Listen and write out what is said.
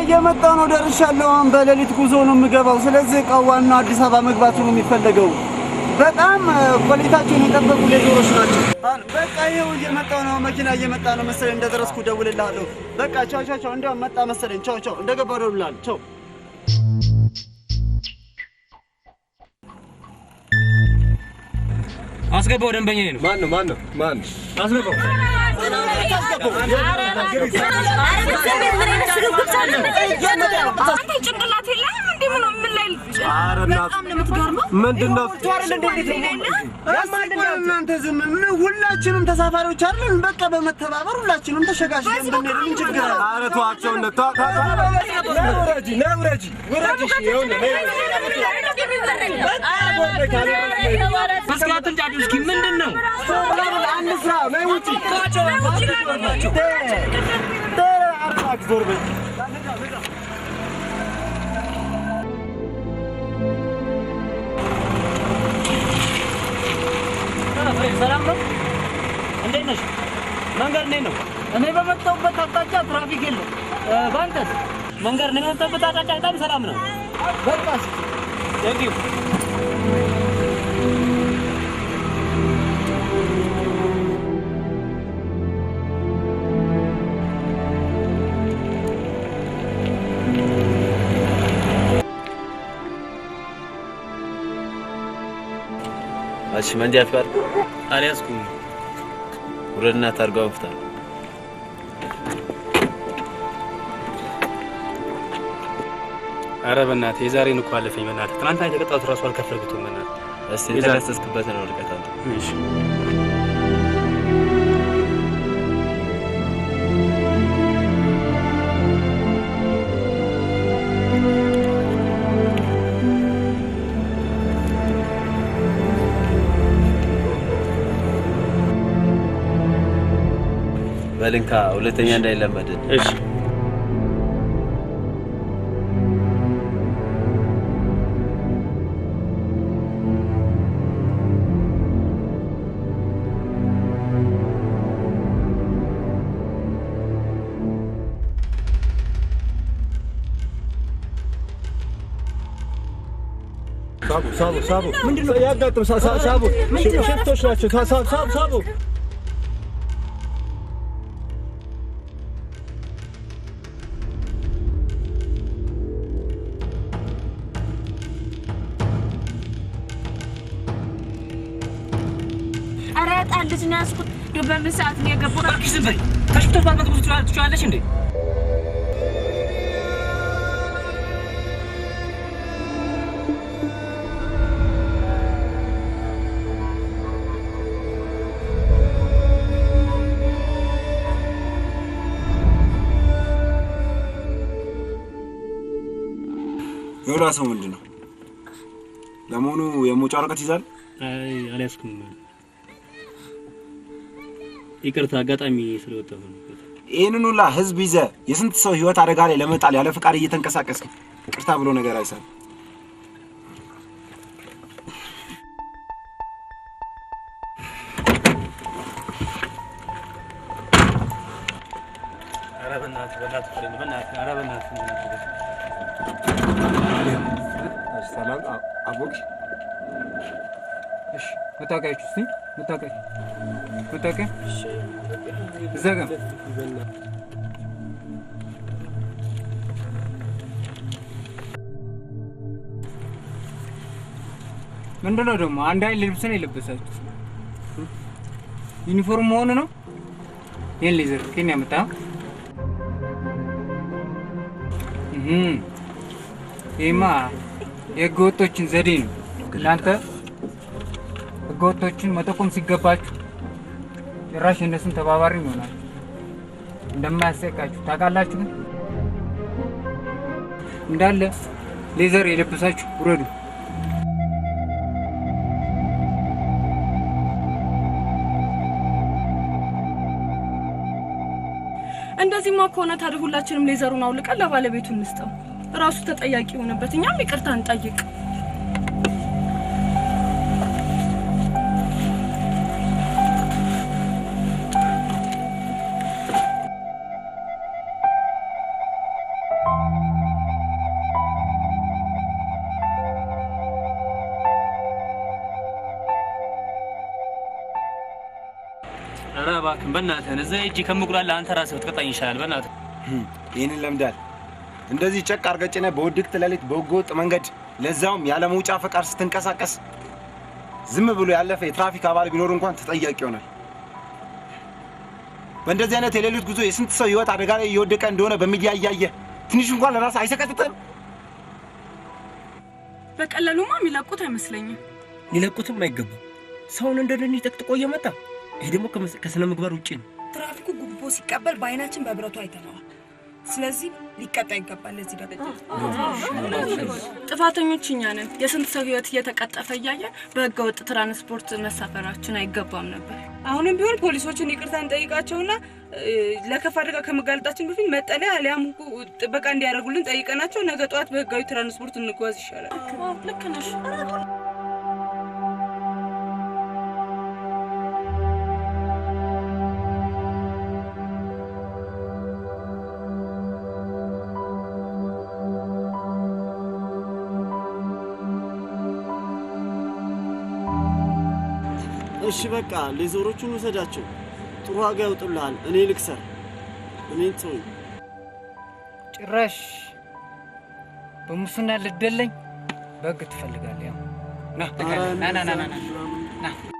እየመጣሁ ነው ደርሻለሁ አሁን በሌሊት ጉዞ ነው የምገባው ስለዚህ ቀዋና አዲስ አበባ መግባቱ ነው የሚፈልገው በጣም ኳሊቲያቸውን የጠበቁ ሌዘሮች ናቸው በቃ ይሄው እየመጣሁ ነው መኪና እየመጣ ነው መሰለኝ እንደደረስኩ ደውልልሃለሁ በቃ ቻው ቻው ቻው እንደው መጣ መሰለኝ ቻው ቻው እንደገባሁ ደውልልሃለሁ ቻው አስገባው ደንበኛዬ ነው ማን አስገባው አንተ ጭንቅላት የለህም እንዴ ምን ላይ በጣም ነው የምትገርመው ምንድነው እናንተ ዝም ሁላችንም ተሳፋሪዎች አይደልን በቃ በመተባበር ሁላችንም ተሸጋሽገን ብንሄድ ምን ችግር አለ ኧረ ተዋቸው ነውረጂ እስኪ አትንጫጩ እስኪ ምንድነው አንስራ ላይ ውጪ ሰላም ነው እንዴት ነሽ መንገድ እንዴት ነው እኔ በመጣሁበት አቅጣጫ ትራፊክ የለም ባንተስ መንገድ ነው በመጣሁበት አቅጣጫ በጣም ሰላም ነው በቃ ቴንክ ዩ እሺ መንጃ ፍቃድ አልያዝኩም ወረድና ታርጋው ፍታ ኧረ በእናትህ የዛሬን እኮ አለፈኝ በእናትህ ትናንትና የተቀጣሁት እራሱ አልከፈልኩትም በእናትህ እስቲ የተከሰስክበትን ወረቀት አለ እሺ በልንካ ሁለተኛ እንዳይለመድ እሺ ሳቡ ምንድነው ያጋጥም ሳቡ ሽፍቶች ናቸው ሳቡ ልጅ ነው ያስኩት በምን ሰዓት ነው የገባው እባክሽ ዝም በይ ከሽፍቶች ባልመጡ ትችላለሽ እንዴ የራሱ ምንድነው ለሞኑ የሞጫ ወረቀት ይዛል አይ አልያዝኩም ይቅርታ አጋጣሚ ስለወጣሁ ነው ይሄንን ሁላ ህዝብ ይዘ የስንት ሰው ህይወት አደጋ ላይ ለመጣል ያለ ፍቃድ እየተንቀሳቀስክ ይቅርታ ብሎ ነገር አይሳል በእናትህ ሰላም አቦክ እሺ መታወቂያችሁ እስቲ መታወቂያ እዛ ጋር ምንድነው ደግሞ አንድ አይነት ልብስ ነው የለበሳችሁ ዩኒፎርም ሆኖ ነው ይሄን ሌዘር ከኛ መጣ ይሄማ የህገወጦችን ዘዴ ነው እናንተ ህገወጦችን መጠቆም ሲገባችሁ ጭራሽ እነሱን ተባባሪ ይሆናል እንደማያሰቃችሁ ታውቃላችሁ እንዳለ ሌዘር የለበሳችሁ ውረዱ እንደዚህማ ከሆነ ታዲያ ሁላችንም ሌዘሩን አውልቀን ለባለቤቱ እንስጠው ራሱ ተጠያቂ ሆነበት እኛም ይቅርታ እንጠይቅ በእናትህ እዛ ሂጅ ከምጉላላ አንተ ራስህ ብትቀጣኝ ይሻላል። በእናትህ ይሄንን ለምዳል። እንደዚህ ጨቅ አርገጭነ በውድቅት ሌሊት በህገወጥ መንገድ ለዛውም ያለ መውጫ ፈቃድ ስትንቀሳቀስ ዝም ብሎ ያለፈ የትራፊክ አባል ቢኖር እንኳን ተጠያቂ ይሆናል። በእንደዚህ አይነት የሌሊት ጉዞ የስንት ሰው ህይወት አደጋ ላይ እየወደቀ እንደሆነ በሚዲያ እያየህ ትንሽ እንኳን ለራስህ አይሰቀጥጥም? በቀላሉማ የሚለቁት አይመስለኝም። ሊለቁትም አይገባም። ሰውን እንደደኒ ጠቅጥቆ እየመጣ ይሄ ደግሞ ከስነ ምግባር ውጪ ነው። ትራፊኩ ጉቦ ሲቀበል በአይናችን በብረቱ አይተነዋል። ስለዚህ ሊቀጣ ይገባል። ለዚህ ደግሞ ጥፋተኞች እኛ ነን። የስንት ሰው ህይወት እየተቀጠፈ እያየን በህገ ወጥ ትራንስፖርት መሳፈራችን አይገባም ነበር። አሁንም ቢሆን ፖሊሶችን ይቅርታ እንጠይቃቸውና ለከፋ አደጋ ከመጋለጣችን በፊት መጠለያ አሊያም ጥበቃ እንዲያደርጉልን ጠይቀናቸው ነገ ጠዋት በህጋዊ ትራንስፖርት እንጓዝ ይሻላል። ልክ ነሽ። እሺ በቃ ሌዘሮቹን ወሰዳቸው። ጥሩ ዋጋ ያውጡልሃል። እኔ ልክሰር። እኔን ተወኝ። ጭራሽ በሙስና ልደለኝ በህግ ትፈልጋለህ? ያው ና ና ና ና ና